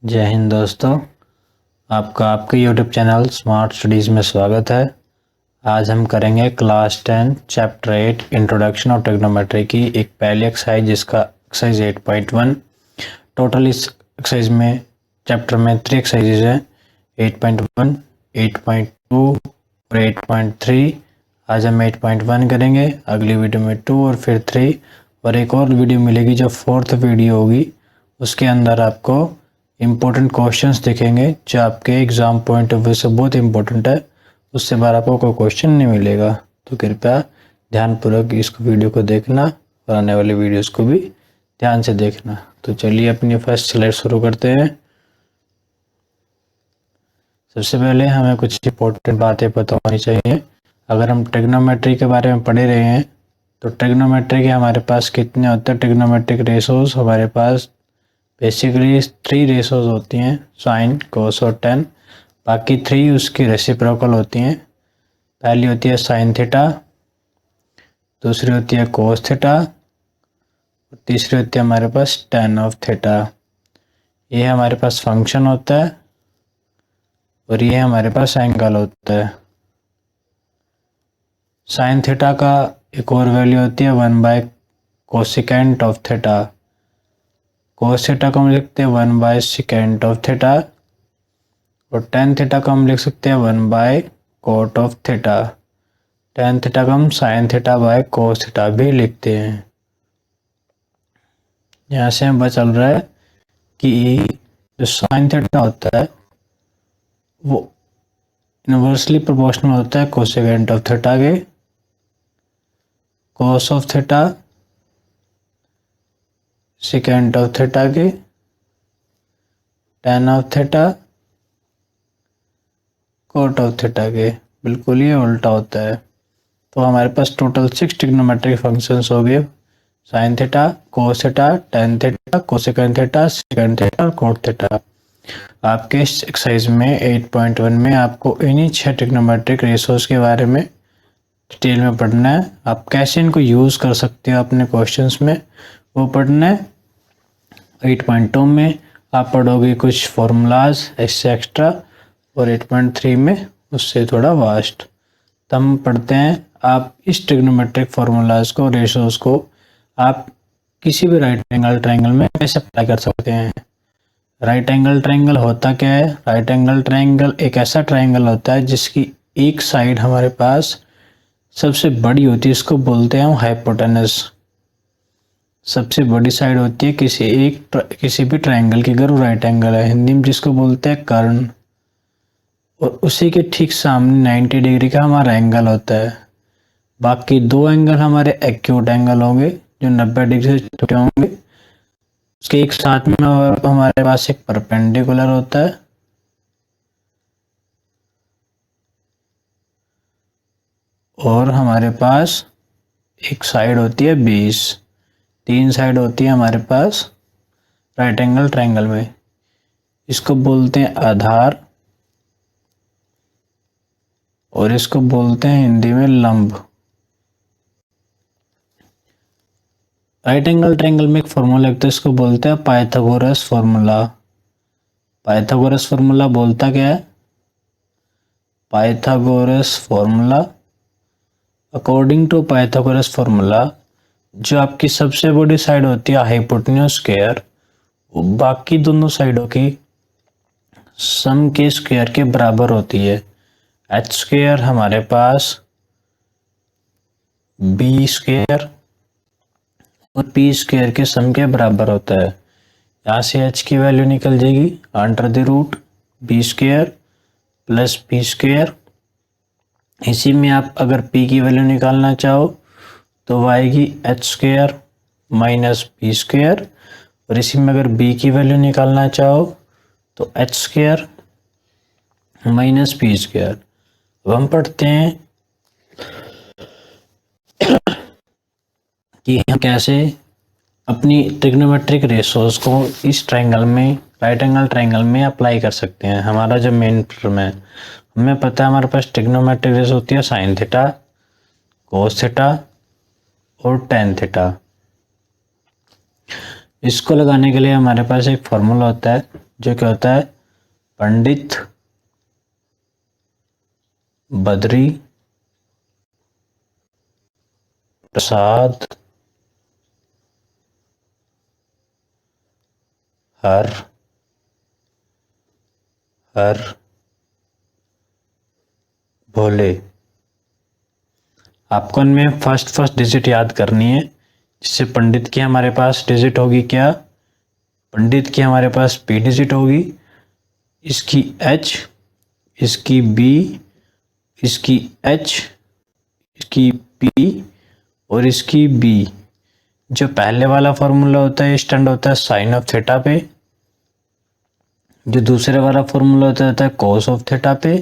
जय हिंद दोस्तों, आपका आपके YouTube चैनल स्मार्ट स्टडीज़ में स्वागत है। आज हम करेंगे class 10 chapter 8 introduction of trigonometry की एक पहली एक्सरसाइज जिसका एक्सरसाइज 8.1। टोटल इस एक्सरसाइज में चैप्टर में 3 एक्सरसाइजेज हैं, 8.1, 8.2 और 8.3। आज हम 8.1 करेंगे, अगली वीडियो में 2 और फिर 3 और एक और वीडियो मिलेगी जो 4th वीडियो होगी। उसके अंदर आपको इम्पोर्टेंट क्वेश्चंस दिखेंगे जो आपके एग्ज़ाम पॉइंट ऑफ व्यू से बहुत इम्पोर्टेंट है। उससे बाहर आपको कोई क्वेश्चन नहीं मिलेगा, तो कृपया ध्यानपूर्वक इसको वीडियो को देखना और आने वाले वीडियोस को भी ध्यान से देखना। तो चलिए अपनी फर्स्ट स्लाइड शुरू करते हैं। सबसे पहले हमें कुछ इम्पोर्टेंट बातें पता होनी चाहिए। अगर हम ट्रिग्नोमेट्री के बारे में पढ़े रहे हैं तो ट्रिग्नोमेट्री के हमारे पास कितने होते हैं ट्रिग्नोमेट्रिक रेशोज? हमारे पास बेसिकली 3 रेशोज होती हैं, साइन, कोस और टेन। बाकी 3 उसकी रेसिप्रोकल होती हैं। पहली होती है साइन थीटा, दूसरी होती है कोस थीटा और तीसरी होती है हमारे पास टेन ऑफ थीटा। ये हमारे पास फंक्शन होता है और ये हमारे पास एंगल होता है। साइन थीटा का एक और वैल्यू होती है 1/कोसेकेंट ऑफ थीटा। कोस थीटा को हम लिखते हैं 1/सेकेंट ऑफ थीटा और टेन थीटा को हम लिख सकते हैं 1/कोट ऑफ थीटा। टेन थीटा को हम sine theta by cos theta भी लिखते हैं। यहाँ से हमें पता चल रहा है कि जो साइन थीटा होता है वो इनवर्सली प्रोपोर्शनल होता है कोसेकेंट ऑफ थीटा के। Cos of theta secant of theta के, tan of theta cot of theta के। बिल्कुल ये उल्टा होता है। तो हमारे पास टोटल 6 ट्रिग्नोमेट्रिक फंक्शंस हो गए, sine theta, cos theta, tan theta, cosecant theta, secant theta और कोट थीटा। आपके इस एक्सरसाइज में 8.1 में आपको इन्हीं 6 ट्रिग्नोमेट्रिक रेशोज के बारे में डिटेल में पढ़ना है। आप कैसे इनको यूज़ कर सकते हो अपने क्वेश्चंस में वो पढ़ना है। 8.2 में आप पढ़ोगे कुछ फॉर्मूलाज इससे एक्स्ट्रा और 8.3 में उससे थोड़ा वास्ट। तो हम पढ़ते हैं। आप इस ट्रिग्नोमेट्रिक फार्मूलाज को, रेशोज को आप किसी भी राइट एंगल ट्रायंगल में कैसे अप्लाई कर सकते हैं। राइट एंगल ट्रायंगल होता क्या है? राइट एंगल ट्रायंगल एक ऐसा ट्रायंगल होता है जिसकी एक साइड हमारे पास सबसे बड़ी होती है, इसको बोलते हैं हम हाइपोटेनस। सबसे बड़ी साइड होती है किसी भी ट्रायंगल की, अगर वो राइट एंगल है, हिंदी में जिसको बोलते हैं कर्ण। और उसी के ठीक सामने 90 डिग्री का हमारा एंगल होता है। बाकी 2 एंगल हमारे एक्यूट एंगल होंगे जो 90 डिग्री से छोटे होंगे। उसके एक साथ में हमारे पास एक परपेंडिकुलर होता है और हमारे पास एक साइड होती है 20। 3 साइड होती है हमारे पास राइट एंगल ट्रायंगल में। इसको बोलते हैं आधार और इसको बोलते हैं हिंदी में लंब। राइट एंगल ट्रायंगल में एक फॉर्मूला लगता है, इसको बोलते हैं पाइथागोरस फॉर्मूला। पाइथागोरस फॉर्मूला बोलता क्या है? Pythagoras formula, according to Pythagoras formula, जो आपकी सबसे बड़ी साइड होती है हाइपोटेन्यूज स्क्वायर, वो बाकी दोनों साइडों की सम के स्क्वायर के बराबर होती है। एच स्क्वायर हमारे पास बी स्क्वायर और पी स्क्वायर के सम के बराबर होता है। यहाँ से एच की वैल्यू निकल जाएगी under the root B square plus P square. इसी में आप अगर पी की वैल्यू निकालना चाहो तो वो आएगी H square minus P square, और इसी में अगर बी की वैल्यू निकालना चाहो तो H square minus P square. अब हम पढ़ते हैं कि हम कैसे अपनी ट्रिग्नोमेट्रिक रेशोज को इस ट्रायंगल में, राइट एंगल ट्रायंगल में अप्लाई कर सकते हैं। हमारा जो मेन प्रॉब्लम है, हमें पता है हमारे पास ट्रिग्नोमेट्रिक रेशो होती है साइन थीटा, कोस थीटा और टेन थीटा। इसको लगाने के लिए हमारे पास एक फॉर्मूला होता है जो क्या होता है, पंडित बद्री प्रसाद हर हर भोले। आपको इनमें फर्स्ट डिजिट याद करनी है, जिससे पंडित की हमारे पास डिजिट होगी क्या, पंडित की हमारे पास पी डिजिट होगी, इसकी एच, इसकी बी, इसकी एच, इसकी पी और इसकी बी। जो पहले वाला फॉर्मूला होता है स्टैंड होता है साइन ऑफ थीटा पे, जो दूसरे वाला फॉर्मूला होता है कॉस ऑफ थीटा पे,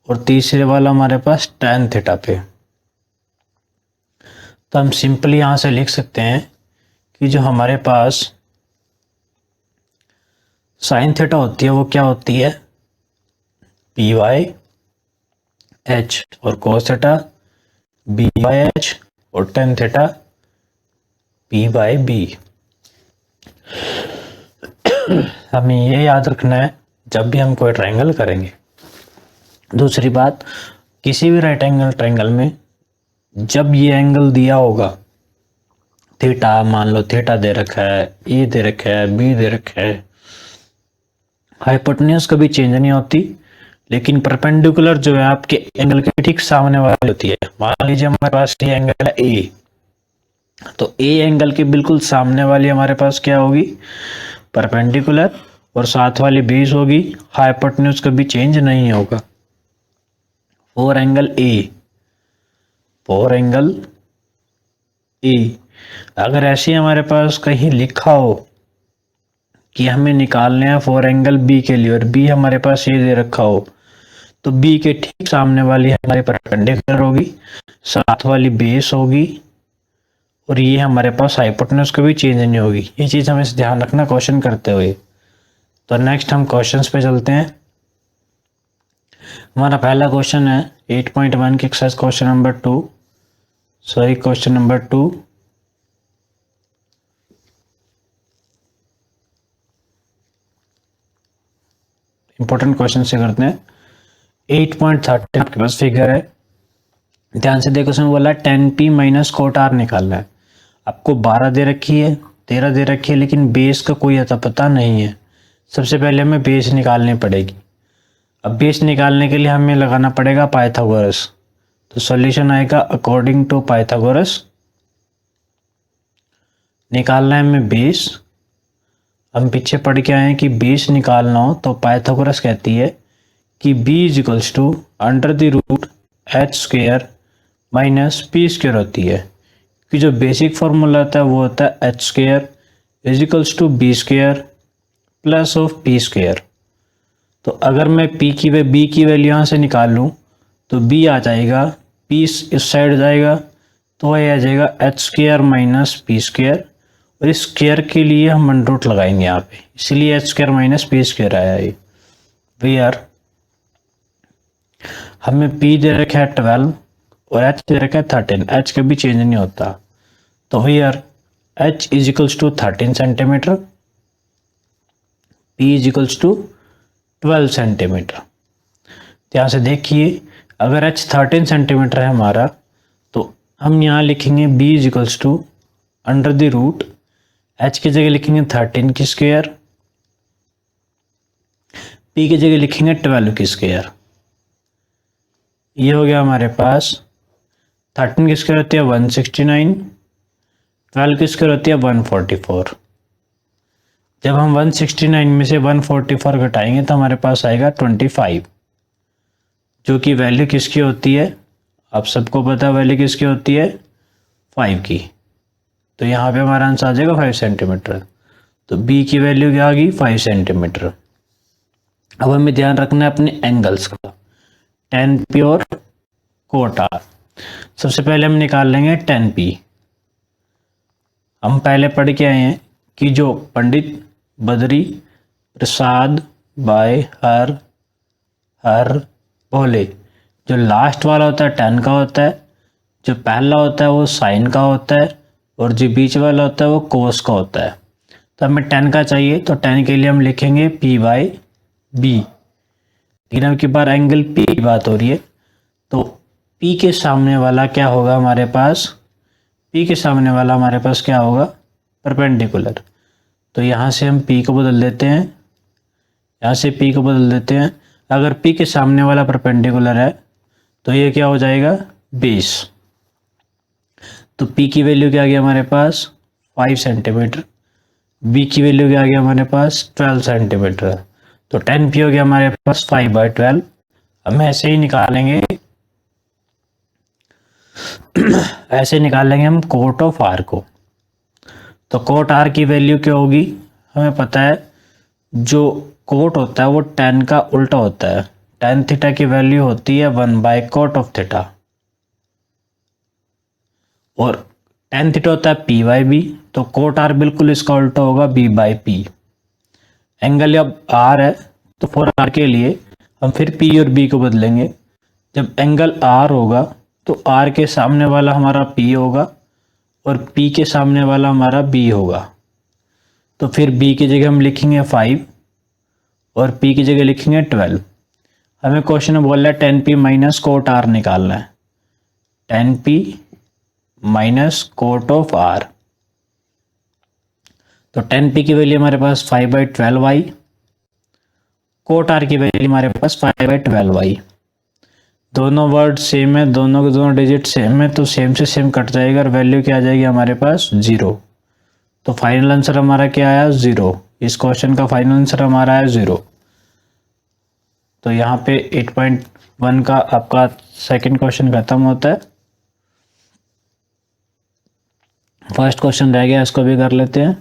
और तीसरे वाला हमारे पास टैन थीटा पे। तो हम सिंपली यहां से लिख सकते हैं कि जो हमारे पास साइन थीटा होती है वो क्या होती है, पी वाई एच, और cos theta B by H, और tan theta P by B. हमें ये याद रखना है जब भी हम कोई ट्रायंगल करेंगे। दूसरी बात, किसी भी राइट एंगल ट्रायंगल में जब ये एंगल दिया होगा थीटा, मान लो थीटा दे रखा है, ए दे रखा है, बी दे रखा है, हाइपोटेन्यूज कभी चेंज नहीं होती, लेकिन परपेंडिकुलर जो है आपके एंगल के ठीक सामने वाली होती है। मान लीजिए हमारे पास ये एंगल है ए, तो ए एंगल के बिल्कुल सामने वाली हमारे पास क्या होगी, परपेंडिकुलर, और साथ वाली बेस होगी, हाइपोटेन्यूज कभी चेंज नहीं होगा। Four angle A, four angle A. अगर ऐसे हमारे पास कहीं लिखा हो कि हमें निकालने हैं फोर एंगल बी के लिए, और बी हमारे पास ये दे रखा हो, तो बी के ठीक सामने वाली हमारी परपेंडिकुलर होगी, साथ वाली बेस होगी, और ये हमारे पास हाइपोटेन्यूज कभी चेंज नहीं होगी। ये चीज़ हमें ध्यान रखना क्वेश्चन करते हुए। तो नेक्स्ट हम क्वेश्चंस पे चलते हैं। हमारा पहला क्वेश्चन है 8.1 की exercise question number 2, sorry question number 2। Important question से करते हैं। 8.13 आपके पास फिगर है, ध्यान से देखो। उसमें बोला 10p माइनस कोट आर निकालना है। आपको 12 दे रखी है, 13 दे रखी है, लेकिन बेस का कोई अता पता नहीं है। सबसे पहले हमें बेस निकालनी पड़ेगी। अब बेस निकालने के लिए हमें लगाना पड़ेगा पाइथागोरस। तो सॉल्यूशन आएगा अकॉर्डिंग टू पाइथागोरस। निकालना है हमें बेस। हम पीछे पढ़ के आए हैं कि बेस निकालना हो तो पाइथागोरस कहती है कि b is equals to under the root H square minus P square होती है, कि जो बेसिक फॉर्मूला होता है वो होता है H square is equals to B square plus of P square. तो अगर मैं b की वैल्यू यहाँ से निकाल लूँ तो b आ जाएगा, p इस साइड जाएगा तो ये आ जाएगा H square minus P square, और इस स्क्वायर के लिए हम अंडर रूट लगाएंगे यहाँ पे, इसलिए H square minus P square आया है। वेयर हमें p दे रखा है 12 और h दे रखा है 13, h कभी चेंज नहीं होता। तो where h is equals to 13 centimetre, p is equals to 12 centimetre. यहाँ से देखिए, अगर h 13 सेंटीमीटर है हमारा, तो हम यहाँ लिखेंगे b is equals to under the root h की जगह लिखेंगे 13 की स्क्वायर, p की जगह लिखेंगे 12 की स्क्वायर। ये हो गया हमारे पास। 13 की स्क्वायर होती है 169, 12 की स्क्वायर होती है 144। जब हम 169 में से 144 घटाएंगे तो हमारे पास आएगा 25, जो कि वैल्यू किसकी होती है, आप सबको पता वैल्यू किसकी होती है, 5 की। तो यहाँ पे हमारा आंसर आ जाएगा 5 सेंटीमीटर। तो b की वैल्यू क्या आ गई, 5 सेंटीमीटर। अब हमें ध्यान रखना है अपने एंगल्स का, 10p और कोट आर। सबसे पहले हम निकाल लेंगे 10p। हम पहले पढ़ के आए हैं कि जो पंडित बद्री प्रसाद बाय हर भोले, जो लास्ट वाला होता है 10 का होता है, जो पहला होता है वो साइन का होता है, और जो बीच वाला होता है वो कोस का होता है। तो हमें tan का चाहिए, तो tan के लिए हम लिखेंगे P/B। लेकिन अब की बार एंगल P की बात हो रही है, तो P के सामने वाला क्या होगा हमारे पास, P के सामने वाला हमारे पास क्या होगा, परपेंडिकुलर। तो यहाँ से हम P को बदल देते हैं, यहाँ से P को बदल देते हैं। अगर P के सामने वाला परपेंडिकुलर है तो ये क्या हो जाएगा, बेस। तो P की वैल्यू क्या आ गया हमारे पास, 5 सेंटीमीटर। B की वैल्यू क्या आ गया हमारे पास, 12 सेंटीमीटर। तो 10P हो गया हमारे पास 5/12। हम ऐसे ही निकालेंगे ऐसे निकालेंगे हम कोट ऑफ आर को। तो कोट आर की वैल्यू क्या होगी, हमें पता है जो कोट होता है वो tan का उल्टा होता है। tan थीटा की वैल्यू होती है 1/कोट ऑफ थीटा, और tan थीटा होता है P/B। तो कोट आर बिल्कुल इसका उल्टा होगा B/P। एंगल अब R है तो फॉर R के लिए हम फिर P और B को बदलेंगे। जब एंगल R होगा तो R के सामने वाला हमारा P होगा और P के सामने वाला हमारा B होगा। तो फिर B की जगह हम लिखेंगे 5 और P की जगह लिखेंगे 12। हमें क्वेश्चन में बोल रहा है tan P minus cot R निकालना है, tan P minus cot of R। तो tan P की वैल्यू हमारे पास 5/12y, कोट R की वैल्यू हमारे पास 5/12y। दोनों वर्ड सेम है, दोनों के दोनों डिजिट सेम है, तो सेम से सेम कट जाएगा और वैल्यू क्या आ जाएगी हमारे पास, 0। तो फाइनल आंसर हमारा क्या आया, 0। इस क्वेश्चन का फाइनल आंसर हमारा है 0। तो यहाँ पे 8.1 का आपका सेकंड क्वेश्चन खत्म होता है। फर्स्ट क्वेश्चन रह गया, इसको भी कर लेते हैं।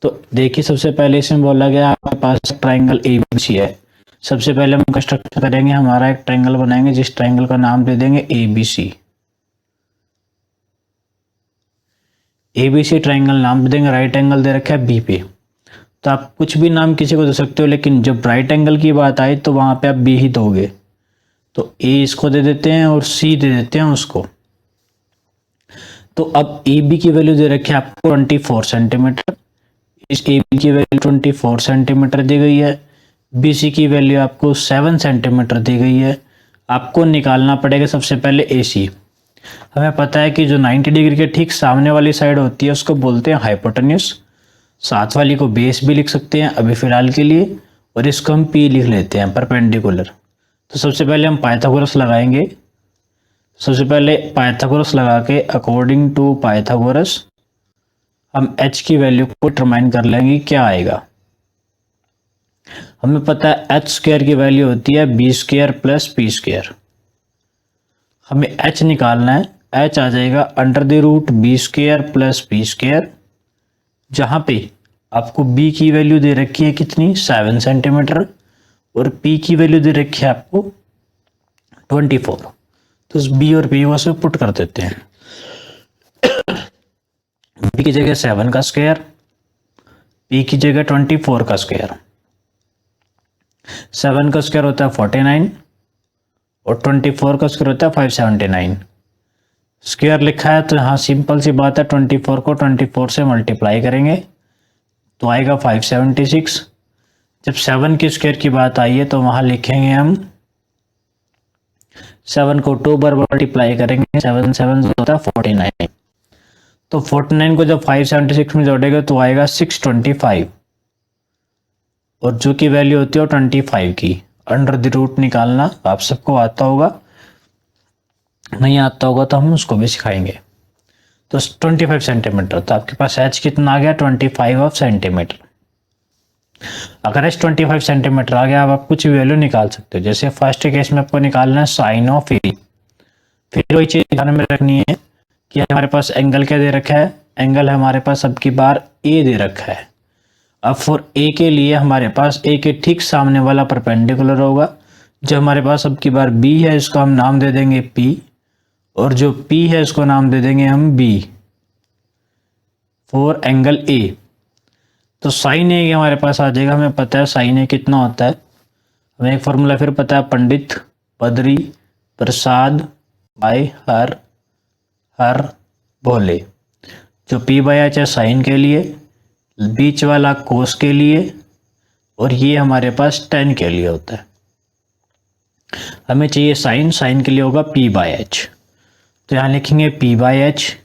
तो देखिए सबसे पहले इसमें बोला गया आपके पास ट्राइंगल ABC है। सबसे पहले हम कंस्ट्रक्ट करेंगे, हमारा एक ट्राइंगल बनाएंगे जिस ट्राइंगल का नाम दे देंगे ABC। ABC ट्राइंगल नाम दे देंगे, राइट एंगल दे रखा है B पे। तो आप कुछ भी नाम किसी को दे सकते हो, लेकिन जब राइट एंगल की बात आई तो वहां पे आप B ही दोगे। तो A इसको दे देते हैं और C दे देते हैं उसको। तो अब AB की वैल्यू दे रखी है आपको 24 सेंटीमीटर। इस AB की वैल्यू 24 सेंटीमीटर दी गई है। BC की वैल्यू आपको 7 सेंटीमीटर दी गई है। आपको निकालना पड़ेगा सबसे पहले AC। हमें पता है कि जो 90 डिग्री के ठीक सामने वाली साइड होती है उसको बोलते हैं हाइपोटेन्यूज। साथ वाली को बेस भी लिख सकते हैं अभी फिलहाल के लिए, और इसको हम P लिख लेते हैं, परपेंडिकुलर। तो सबसे पहले हम पाइथागोरस लगाएंगे। सबसे पहले पाइथागोरस लगा के अकॉर्डिंग टू पाइथागोरस हम h की वैल्यू को डिटरमाइन कर लेंगे क्या आएगा। हमें पता है h स्क्वायर की वैल्यू होती है b square plus p square. हमें h निकालना है, h आ जाएगा under the root b square plus p square, जहां पे आपको b की वैल्यू दे रखी है कितनी, 7 सेंटीमीटर, और p की वैल्यू दे रखी है आपको 24। तो b और p को से पुट कर देते हैं। b की जगह 7 का स्क्वायर, p की जगह 24 का स्क्वायर। 7 का स्क्वायर होता है 49 और 24 का स्क्वायर होता है 579। स्क्वायर लिखा है तो यहाँ सिंपल सी बात है, 24 को 24 से मल्टीप्लाई करेंगे तो आएगा 576। जब 7 के स्क्वायर की बात आई है तो वहां लिखेंगे हम 7 को 2 बार मल्टीप्लाई करेंगे, 7 7 होता है 49। तो 49 को जब 576 में जोड़ेगा तो आएगा 625, और जो की वैल्यू होती है 25 की। अंडर द रूट निकालना आप सबको आता होगा, नहीं आता होगा तो हम उसको भी सिखाएंगे। तो 25 सेंटीमीटर, तो आपके पास h कितना आ गया, 25 सेंटीमीटर। अगर h 25 सेंटीमीटर आ गया, अब आप कुछ भी वैल्यू निकाल सकते हो। जैसे फर्स्ट केस में आपको निकालना है साइन ऑफ ए। फिर वही चीज ध्यान में रखनी है कि हमारे पास एंगल क्या दे रखा है, एंगल हमारे पास अब की बार ए दे रखा है। अब फॉर ए के लिए हमारे पास ए के ठीक सामने वाला परपेंडिकुलर होगा। जो हमारे पास अब की बार बी है इसको हम नाम दे देंगे पी, और जो पी है इसको नाम दे देंगे हम बी फॉर एंगल ए। तो साइन ए हमारे पास आ जाएगा। हमें पता है साइन ए कितना होता है, हमें एक फॉर्मूला फिर पता है, पंडित बद्री प्रसाद बाय हर भोले। जो पी बाय एच है साइन के लिए, बीच वाला कोस के लिए और ये हमारे पास टेन के लिए होता है। हमें चाहिए साइन, साइन के लिए होगा पी बाई एच। तो यहाँ लिखेंगे P by H.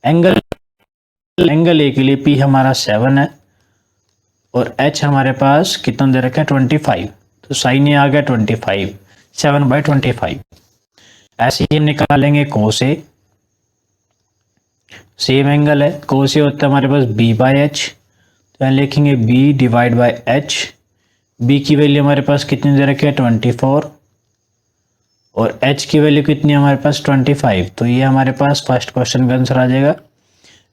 Angle A के लिए पी हमारा 7 है और एच हमारे पास कितना दे रखा है 25। तो साइन ये आ गया 25, 7/25। ऐसे ही हम निकालेंगे कोस ए। सेम एंगल है, कोस ए होता है हमारे पास बी बाई एच। तो यहाँ लिखेंगे B divide by H. B की वैल्यू हमारे पास कितनी दे रखी है 24 और एच की वैल्यू कितनी है हमारे पास 25। तो ये हमारे पास फर्स्ट क्वेश्चन का आंसर आ जाएगा।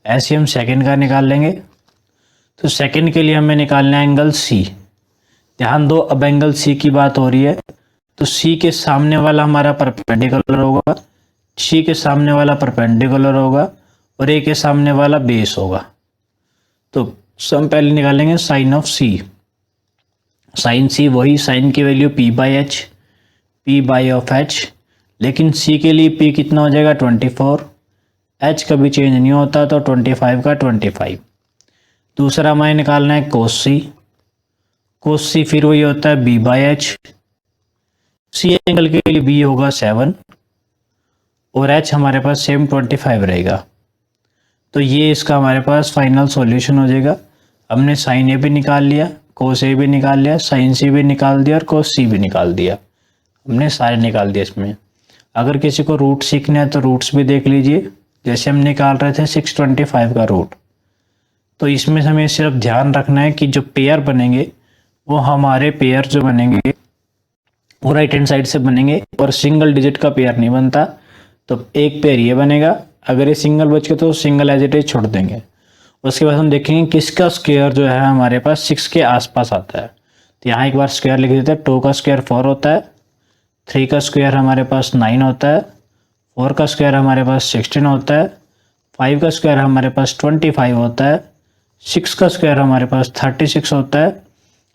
ऐसे हम सेकंड का निकाल लेंगे। तो सेकंड के लिए हमें निकालना है एंगल सी। ध्यान दो, अब एंगल सी की बात हो रही है तो सी के सामने वाला हमारा परपेंडिकुलर होगा, सी के सामने वाला परपेंडिकुलर होगा और ए के सामने वाला बेस होगा। तो हम पहले निकालेंगे साइन ऑफ सी। साइन सी वही, साइन की value P by H, P by of H. लेकिन सी के लिए पी कितना हो जाएगा 24, एच कभी चेंज नहीं होता तो 25 का 25। दूसरा हमें निकालना है कोस सी। कोस सी फिर वही होता है B by H. C angle के लिए बी होगा 7 और एच हमारे पास सेम 25 रहेगा। तो ये इसका हमारे पास फाइनल सॉल्यूशन हो जाएगा। हमने साइन ए भी निकाल लिया, कोस ए भी निकाल लिया, साइन सी भी निकाल दिया और कोस सी भी निकाल दिया। हमने सारे निकाल दिए इसमें। अगर किसी को रूट सीखना है तो रूट्स भी देख लीजिए। जैसे हम निकाल रहे थे 625 का रूट। तो इसमें हमें सिर्फ ध्यान रखना है कि जो पेयर बनेंगे वो हमारे पेयर जो बनेंगे वो राइट हैंड साइड से बनेंगे और सिंगल डिजिट का पेयर नहीं बनता। तो एक पेयर ये बनेगा, अगर ये सिंगल बच के तो सिंगल एज इट इज छोड़ देंगे। उसके बाद हम देखेंगे किसका स्क्वायर जो है हमारे पास 6 के आसपास आता है। तो यहाँ एक बार स्क्वायर लिख देते हैं। 2 का स्क्वायर 4 होता है, 3 का स्क्वायर हमारे पास 9 होता है, 4 का स्क्वायर हमारे पास 16 होता है, 5 का स्क्वायर हमारे पास 25 होता है, 6 का स्क्वायर हमारे पास 36 होता है,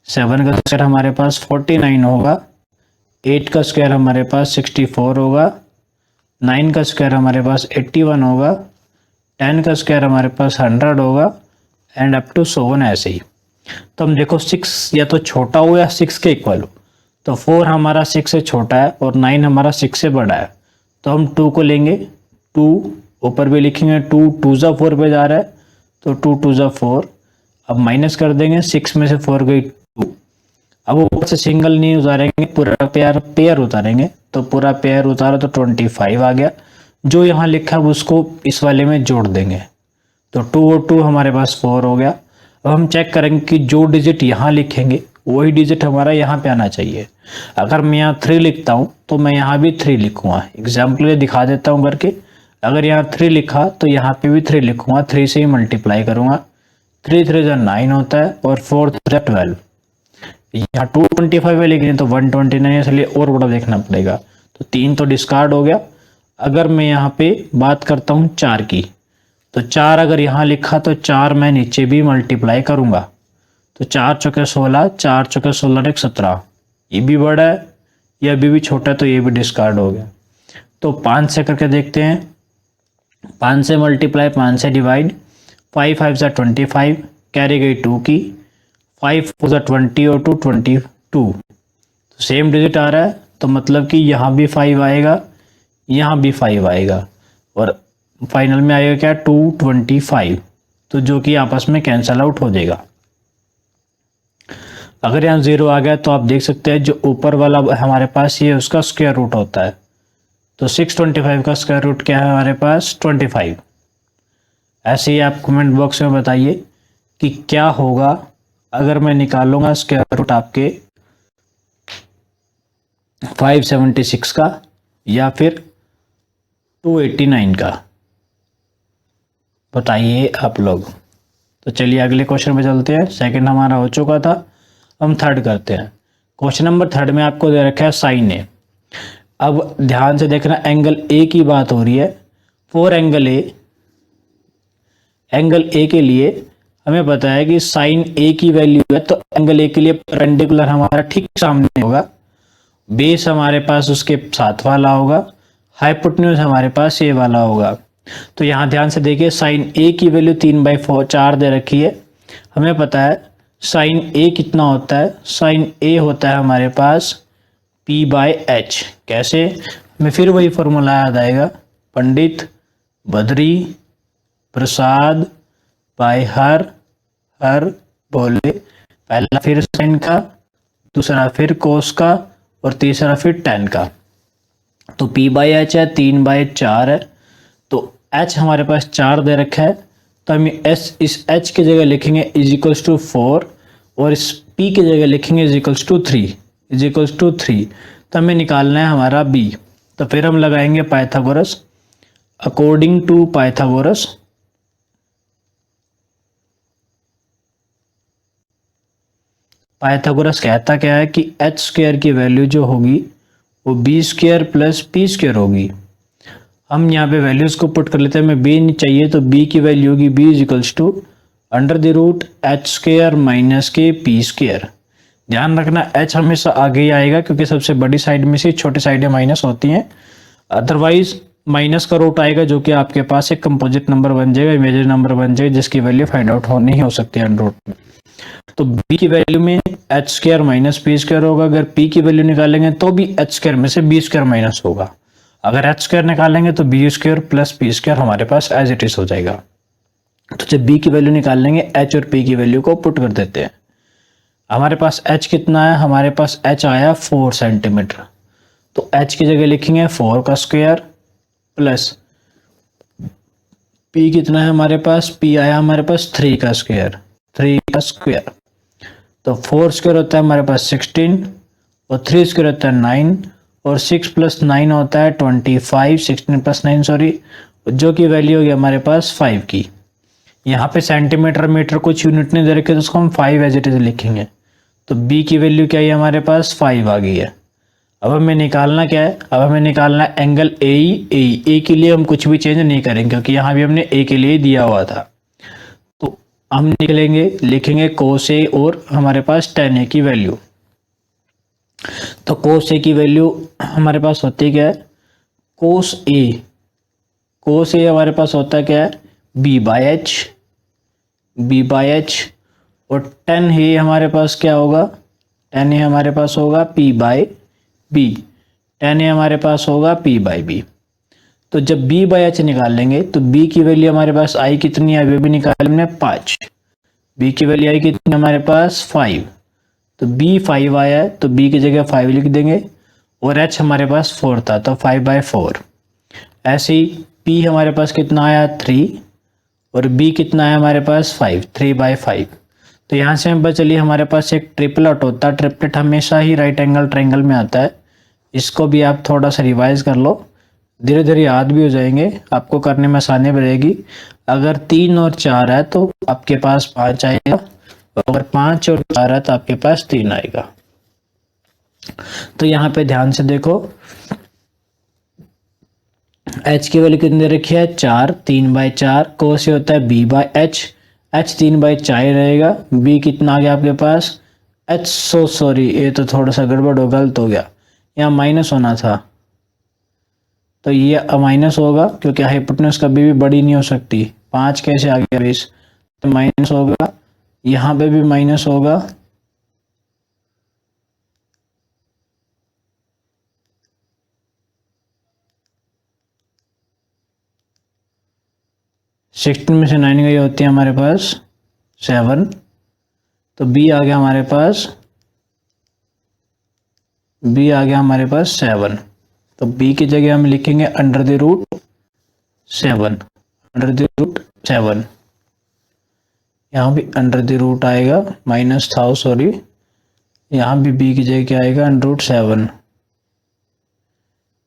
7 का स्क्वायर हमारे पास 49 होगा, 8 का स्क्वायर हमारे पास 64 होगा, 9 का स्क्वायर हमारे पास 81 होगा, 10 का स्क्वायर हमारे पास 100 होगा एंड अप टू 7 ऐसे ही। तो हम देखो 6 या तो छोटा हो या 6 के इक्वल हो। तो 4 हमारा 6 से छोटा है और 9 हमारा 6 से बड़ा है। तो हम 2 को लेंगे, 2 ऊपर भी लिखेंगे, 2 2 जा 4 पे जा रहा है तो 2 2 जा 4। अब माइनस कर देंगे, 6 में से 4 गई 2। अब ऊपर से सिंगल नहीं उतारेंगे, पूरा पेयर उतारेंगे। तो पूरा पेयर उतारा तो 25 आ गया। जो यहाँ लिखा है उसको इस वाले में जोड़ देंगे तो 2 और 2 हमारे पास 4 हो गया। अब हम चेक करेंगे कि जो डिजिट यहाँ लिखेंगे वही डिजिट हमारा यहाँ पे आना चाहिए। अगर मैं यहाँ 3 लिखता हूँ तो मैं यहाँ भी 3 लिखूंगा। एग्जाम्पल दिखा देता हूँ करके। अगर यहाँ 3 लिखा तो यहाँ पे भी 3 लिखूंगा, 3 से ही मल्टीप्लाई करूंगा। 3 3 जा 9 होता है और 4 3 जा 12। यहाँ 225 है लेकिन तो 129 है, इसलिए और बड़ा देखना पड़ेगा। तो 3 तो डिस्कार्ड हो गया। अगर मैं यहाँ पे बात करता हूँ 4 की, तो 4 अगर यहाँ लिखा तो 4 मैं नीचे भी मल्टीप्लाई करूंगा। तो 4 चौके 16, 4 चौके 16 एक 17। ये भी बड़ा है, ये अभी भी छोटा है तो ये भी डिस्कार्ड हो गया। तो 5 से करके देखते हैं। 5 से मल्टीप्लाई, 5 से डिवाइड, 5 5 जा 25, कैरी गई 2 की, 5 4 जा 20 और 2 22। तो सेम डिजिट आ रहा है तो मतलब कि यहाँ भी 5 आएगा, यहाँ भी 5 आएगा और फाइनल में आएगा क्या 225। तो जो कि आपस में कैंसल आउट हो जाएगा। अगर यहाँ 0 आ गया तो आप देख सकते हैं जो ऊपर वाला हमारे पास ये उसका स्क्वायर रूट होता है। तो 625 का स्क्वायर रूट क्या है हमारे पास 25। ऐसे ही आप कमेंट बॉक्स में बताइए कि क्या होगा अगर मैं निकालूंगा स्क्वायर रूट आपके 576 का या फिर 289 का, बताइए आप लोग। तो चलिए अगले क्वेश्चन पे चलते हैं। सेकंड हमारा हो चुका था, हम थर्ड करते हैं। क्वेश्चन नंबर थर्ड में आपको दे रखा है साइन ए। अब ध्यान से देखना, एंगल ए की बात हो रही है। फॉर एंगल ए के लिए हमें पता है कि साइन ए की वैल्यू है तो एंगल ए के लिए परपेंडिकुलर हमारा ठीक सामने होगा, बेस हमारे पास उसके साथ वाला होगा, हाइपोटेन्यूज हमारे पास ये वाला होगा। तो यहाँ ध्यान से देखिए, साइन ए की वैल्यू 3/4 दे रखी है हमें पता है साइन ए कितना होता है, साइन ए होता है हमारे पास P बाय एच। कैसे, हमें फिर वही फॉर्मूला याद आएगा, पंडित बद्री प्रसाद बाय हर बोले, पहला फिर साइन का, दूसरा फिर कोस का और तीसरा फिर टेन का। तो P बाई एच है, 3/4 है, तो H हमारे पास 4 दे रखा है, तो हम इस H की जगह लिखेंगे इज इक्वल्स टू 4 और इस P की जगह लिखेंगे इज इक्वल्स टू 3 तो हमें निकालना है हमारा B। तो फिर हम लगाएंगे पाइथागोरस। अकॉर्डिंग टू पाइथागोरस कहता क्या है कि एच स्क्वायर की वैल्यू जो होगी वो B square plus P square होगी। हम यहाँ पे वैल्यूज को पुट कर लेते हैं, हमें बी नहीं चाहिए, तो बी की वैल्यू होगी B is equals to under the root H square minus के पी स्क्वायर। ध्यान रखना एच हमेशा आगे ही आएगा क्योंकि सबसे बड़ी साइड में से छोटी साइडें माइनस होती हैं, अदरवाइज माइनस का रूट आएगा जो कि आपके पास एक कंपोजिट नंबर बन जाएगा, इमेजिनरी नंबर बन जाएगा जिसकी वैल्यू फाइंड आउट नहीं हो सकती अंडर रूट में। तो b की वैल्यू में H square minus P square होगा, अगर p की वैल्यू निकालेंगे तो भी एच स्क्वायर में से बी स्क्वायर माइनस होगा, अगर एच स्क्वायर निकालेंगे तो B square plus P square हमारे पास एज इट इज हो जाएगा। तो जब b की वैल्यू निकालेंगे h और p की वैल्यू को पुट कर देते हैं। हमारे पास h कितना है, हमारे पास h आया 4 सेंटीमीटर, तो h की जगह लिखेंगे 4 का स्क्वायर प्लस p कितना है हमारे पास, p आया हमारे पास 3 का स्क्वायर तो 4 स्क्वायर होता है हमारे पास 16 और 3 स्क्वायर होता है 9 और 6 प्लस 9 होता है 25, 16 प्लस 9 सॉरी, जो की वैल्यू होगी हमारे पास 5 की। यहाँ पे सेंटीमीटर मीटर कुछ यूनिट नहीं दे रखे तो उसको हम 5 एज इट इज लिखेंगे। तो b की वैल्यू क्या है हमारे पास 5 आ गई है। अब हमें निकालना क्या है, अब हमें निकालना है एंगल ए के लिए हम कुछ भी चेंज नहीं करेंगे क्योंकि यहाँ भी हमने ए के लिए दिया हुआ था। तो हम लिखेंगे कोस ए और हमारे पास tan a की वैल्यू। तो कोस ए की वैल्यू हमारे पास होती क्या है, कोस ए हमारे पास होता क्या है b बाई एच और tan a हमारे पास क्या होगा, tan a हमारे पास होगा p by b, tan a हमारे पास होगा p बाई b। तो जब b बाई एच निकाल लेंगे तो b की वैल्यू हमारे पास आई कितनी है, वो भी निकाल हमने 5, b की वैल्यू आई कितनी हमारे पास 5, तो b 5 आया है तो b की जगह 5 लिख देंगे और h हमारे पास 4 था तो 5/4। ऐसे ही p हमारे पास कितना आया 3 और b कितना आया हमारे पास 5, 3/5। तो यहाँ से हम चलिए हमारे पास एक ट्रिपलेट होता है, ट्रिपलेट हमेशा ही राइट एंगल ट्रायंगल में आता है, इसको भी आप थोड़ा सा रिवाइज कर लो, धीरे धीरे याद भी हो जाएंगे, आपको करने में आसानी बढ़ेगी। अगर 3 और 4 है तो आपके पास 5 आएगा, अगर 5 और 4 है तो आपके पास 3 आएगा। तो यहाँ पे ध्यान से देखो h की वैल्यू कितनी दे रखी है 4, 3/4, कोस से होता है b बाई एच, h 3/4 रहेगा, b कितना आ गया आपके पास h, सॉरी ये तो थोड़ा सा गड़बड़ हो गलत हो गया, यहाँ माइनस होना था तो ये माइनस होगा क्योंकि हाइपोटेन्यूज कभी भी बड़ी नहीं हो सकती, 5 कैसे आ गया 20, तो माइनस होगा, यहाँ पे भी माइनस होगा, सिक्सटीन में से 9 गई होती है हमारे पास 7, तो b आ गया हमारे पास 7, तो b की जगह हम लिखेंगे अंडर द रूट 7, यहाँ भी अंडर द रूट आएगा, माइनस था सॉरी, यहाँ भी b की जगह क्या आएगा अंडर रूट 7,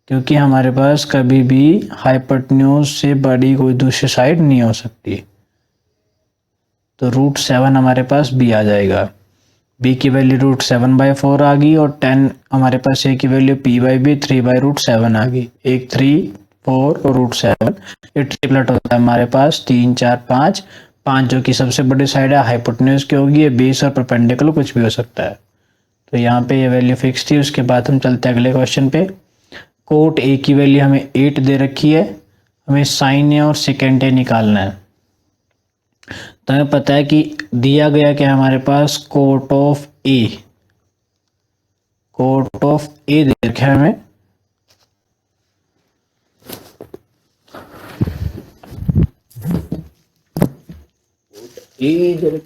क्योंकि हमारे पास कभी भी हाइपोटेन्यूज से बड़ी कोई दूसरी साइड नहीं हो सकती। तो √7 हमारे पास b आ जाएगा, b की वैल्यू √7/4 आ गई और 10 हमारे पास a की वैल्यू p बाई b 3/√7 आ गई, 1 3 4 और √7। ये ट्रिपलेट होता है हमारे पास 3 4 5 जो कि सबसे बड़ी साइड है हाइपोटेन्यूज की होगी, ये बेस और परपेंडिकुलर कुछ भी हो सकता है। तो यहाँ पे ये वैल्यू फिक्स थी। उसके बाद हम चलते हैं अगले क्वेश्चन पे। कोट ए की वैल्यू हमें 8 दे रखी है, हमें साइन ए और सेकेंड ए निकालना है। तो हमें पता है कि दिया गया क्या है हमारे पास, cot of A, cot of A दे रखा है हमें। ए